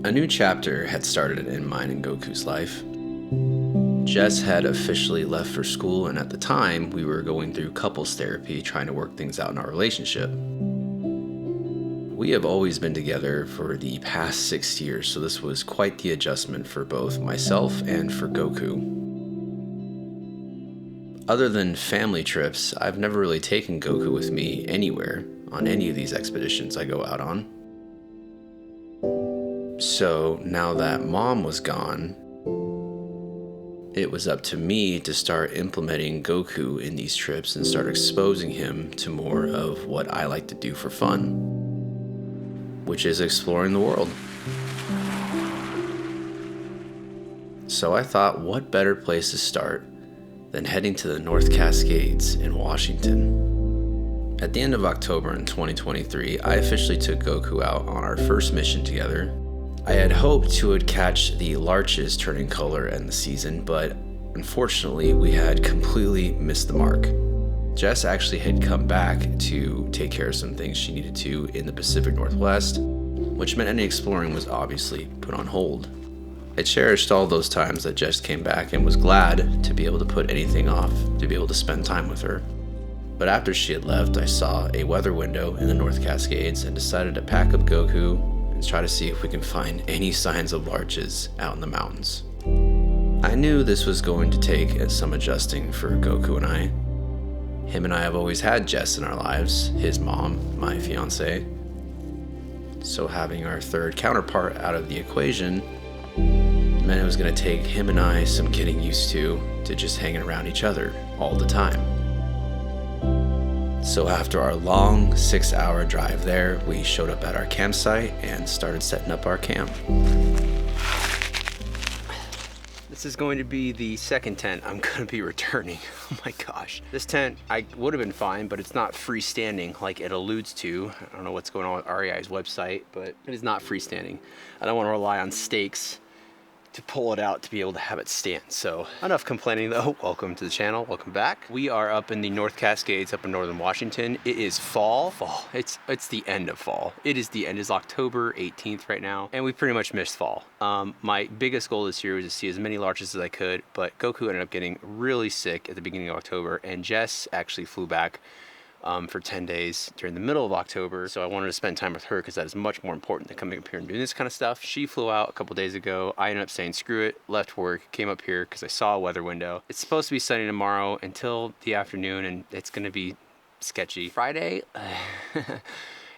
A new chapter had started in mine and Goku's life. Jess had officially left for school, and at the time, we were going through couples therapy trying to work things out in our relationship. We have always been together for the past 6 years, so this was quite the adjustment for both myself and for Goku. Other than family trips, I've never really taken Goku with me anywhere on any of these expeditions I go out on. So now that Mom was gone, it was up to me to start implementing Goku in these trips and start exposing him to more of what I like to do for fun, which is exploring the world. So I thought, what better place to start than heading to the North Cascades in Washington. At the end of October in 2023, I officially took Goku out on our first mission together. I had hoped to catch the larches turning color in the season, but unfortunately we had completely missed the mark. Jess actually had come back to take care of some things she needed to in the Pacific Northwest, which meant any exploring was obviously put on hold. I cherished all those times that Jess came back and was glad to be able to put anything off to be able to spend time with her. But after she had left, I saw a weather window in the North Cascades and decided to pack up Goku and try to see if we can find any signs of larches out in the mountains. I knew this was going to take some adjusting for Goku and I. Him and I have always had Jess in our lives, his mom, my fiance. So having our third counterpart out of the equation meant it was going to take him and I some getting used to just hanging around each other all the time. So after our long 6-hour drive there, we showed up at our campsite and started setting up our camp. This is going to be the second tent I'm going to be returning. Oh my gosh. This tent, I would have been fine, but it's not freestanding like it alludes to. I don't know what's going on with REI's website, but it is not freestanding. I don't want to rely on stakes to pull it out to be able to have it stand. So enough complaining though. Welcome to the channel, welcome back. We are up in the North Cascades up in northern Washington. It is fall. It's the end of fall. It's October 18th right now, and we pretty much missed fall. My biggest goal this year was to see as many larches as I could, but Goku ended up getting really sick at the beginning of October, and Jess actually flew back for 10 days during the middle of October. So I wanted to spend time with her because that is much more important than coming up here and doing this kind of stuff. She flew out a couple days ago. I ended up saying, screw it, left work, came up here because I saw a weather window. It's supposed to be sunny tomorrow until the afternoon, and it's going to be sketchy. Friday,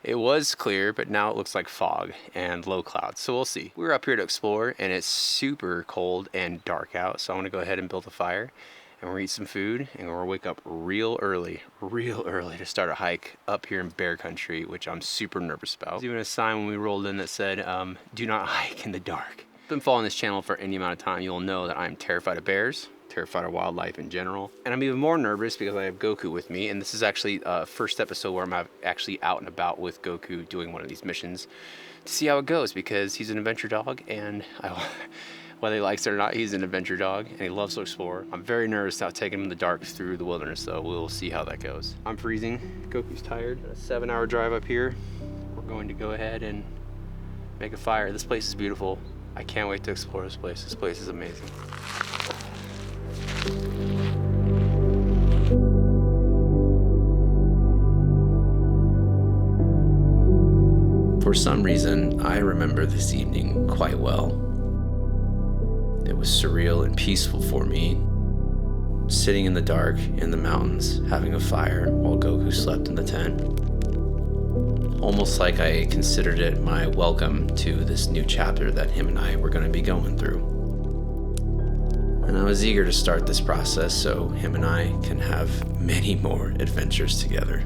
it was clear, but now it looks like fog and low clouds. So we'll see. We're up here to explore, and it's super cold and dark out. So I want to go ahead and build a fire. And we're gonna eat some food, and we're gonna wake up real early to start a hike up here in bear country, which I'm super nervous about. There's even a sign when we rolled in that said, do not hike in the dark. If you've been following this channel for any amount of time, you'll know that I'm terrified of bears, terrified of wildlife in general. And I'm even more nervous because I have Goku with me, and this is actually first episode where I'm actually out and about with Goku doing one of these missions to see how it goes, because he's an adventure dog, and whether he likes it or not, he's an adventure dog, and he loves to explore. I'm very nervous about taking him in the dark through the wilderness, so we'll see how that goes. I'm freezing. Goku's tired. A 7-hour drive up here. We're going to go ahead and make a fire. This place is beautiful. I can't wait to explore this place. This place is amazing. For some reason, I remember this evening quite well. It was surreal and peaceful for me, sitting in the dark in the mountains, having a fire while Goku slept in the tent. Almost like I considered it my welcome to this new chapter that him and I were going to be going through. And I was eager to start this process so him and I can have many more adventures together.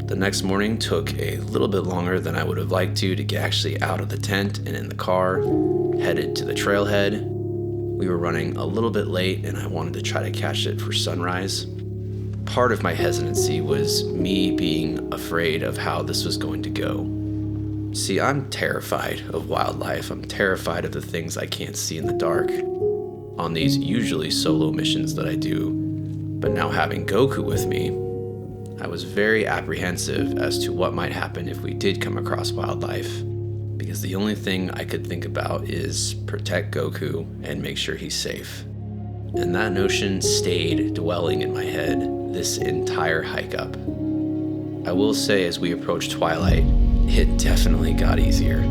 The next morning took a little bit longer than I would have liked to get actually out of the tent and in the car, headed to the trailhead. We were running a little bit late and I wanted to try to catch it for sunrise. part of my hesitancy was me being afraid of how this was going to go. See, I'm terrified of wildlife. I'm terrified of the things I can't see in the dark on these usually solo missions that I do. But now having Goku with me, I was very apprehensive as to what might happen if we did come across wildlife, because the only thing I could think about is protect Goku and make sure he's safe. And that notion stayed dwelling in my head this entire hike up. I will say, as we approached twilight, it definitely got easier.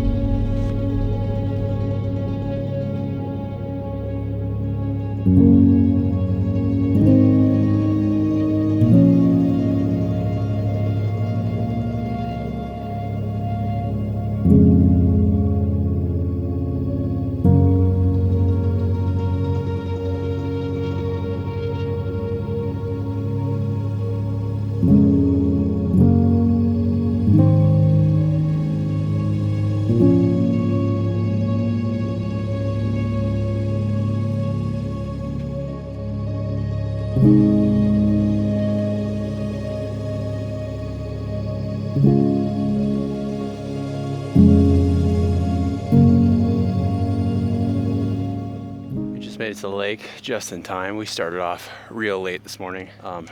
Made it to the lake just in time. We started off real late this morning.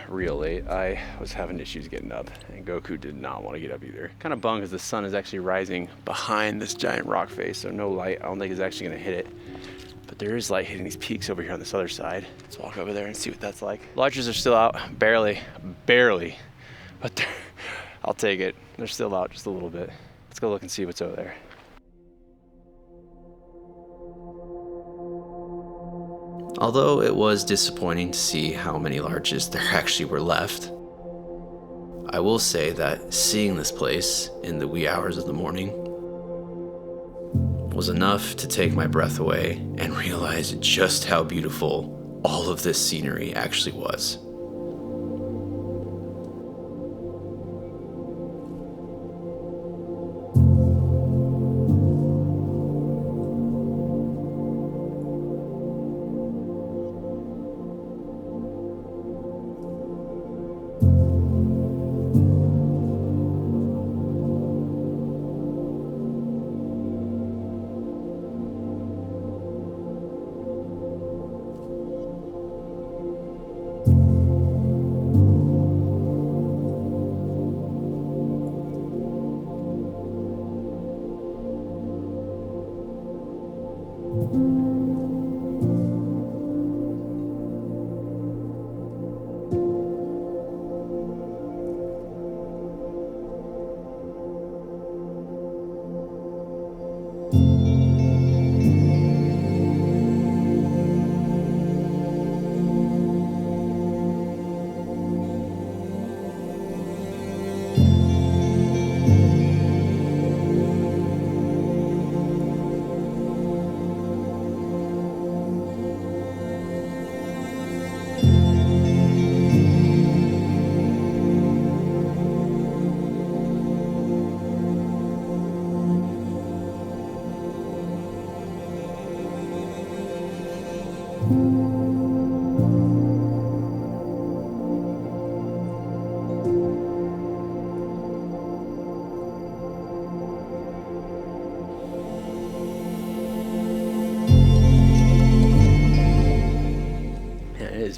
Real late. I was having issues getting up, and Goku did not want to get up either. Kind of bummed because the sun is actually rising behind this giant rock face, so no light. I don't think it's actually going to hit it. But there is light hitting these peaks over here on this other side. Let's walk over there and see what that's like. Larches are still out, barely, but I'll take it. They're still out just a little bit. Let's go look and see what's over there. Although it was disappointing to see how many larches there actually were left, I will say that seeing this place in the wee hours of the morning was enough to take my breath away and realize just how beautiful all of this scenery actually was.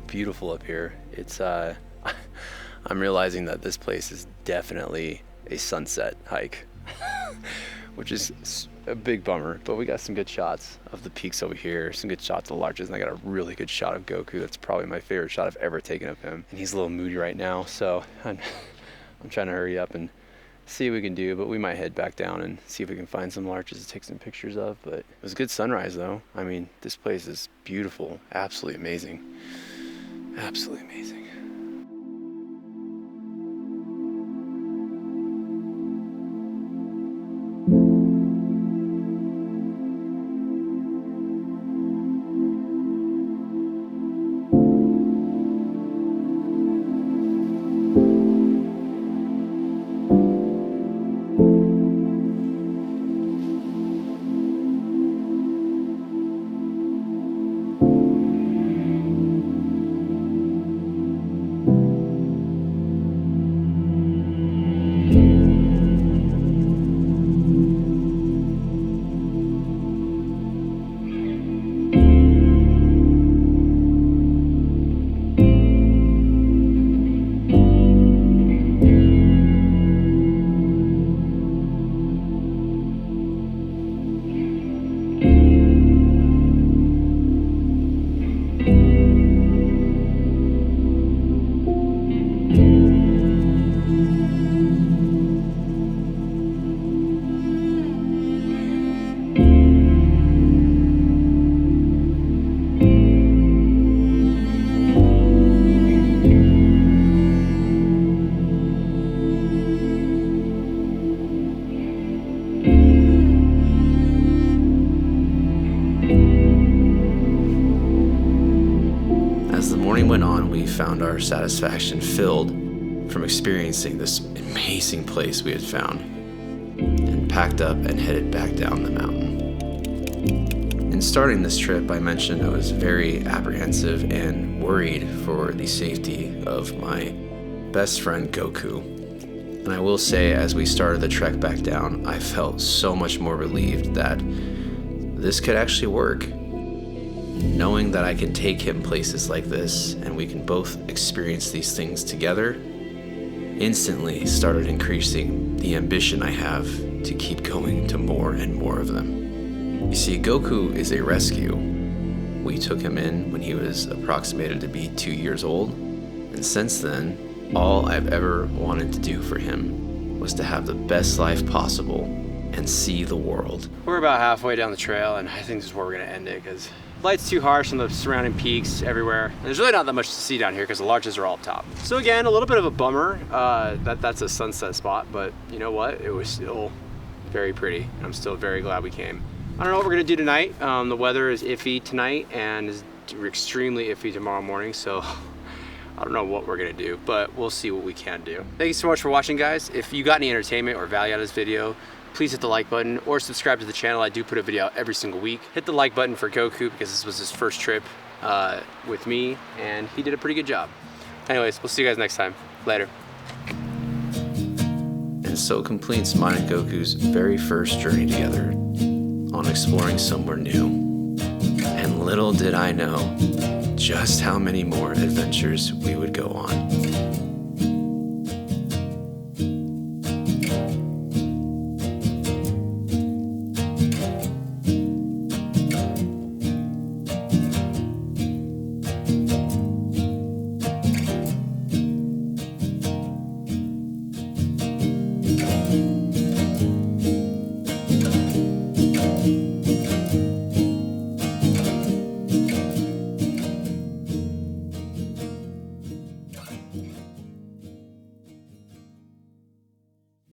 Beautiful up here. It's I'm realizing that this place is definitely a sunset hike, which is a big bummer, but we got some good shots of the peaks over here, some good shots of larches, and I got a really good shot of Goku. That's probably my favorite shot I've ever taken of him, and he's a little moody right now, so I'm trying to hurry up and see what we can do, but we might head back down and see if we can find some larches to take some pictures of. But it was a good sunrise though. I mean, this place is beautiful, absolutely amazing. Absolutely amazing. As the morning went on, we found our satisfaction filled from experiencing this amazing place we had found, and packed up and headed back down the mountain. In starting this trip, I mentioned I was very apprehensive and worried for the safety of my best friend Goku. And I will say, as we started the trek back down, I felt so much more relieved that this could actually work. Knowing that I can take him places like this and we can both experience these things together instantly started increasing the ambition I have to keep going to more and more of them. You see, Goku is a rescue. We took him in when he was approximated to be 2 years old, and since then, all I've ever wanted to do for him was to have the best life possible and see the world. We're about halfway down the trail, and I think this is where we're gonna end it because light's too harsh on the surrounding peaks everywhere. And there's really not that much to see down here because the larches are all up top. So again, a little bit of a bummer. That's a sunset spot, but you know what? It was still very pretty. I'm still very glad we came. I don't know what we're gonna do tonight. The weather is iffy tonight and is extremely iffy tomorrow morning, so I don't know what we're gonna do, but we'll see what we can do. Thank you so much for watching, guys. If you got any entertainment or value out of this video, please hit the like button or subscribe to the channel. I do put a video out every single week. Hit the like button for Goku because this was his first trip with me and he did a pretty good job. Anyways, we'll see you guys next time. Later. And so completes mine and Goku's very first journey together on exploring somewhere new. And little did I know just how many more adventures we would go on.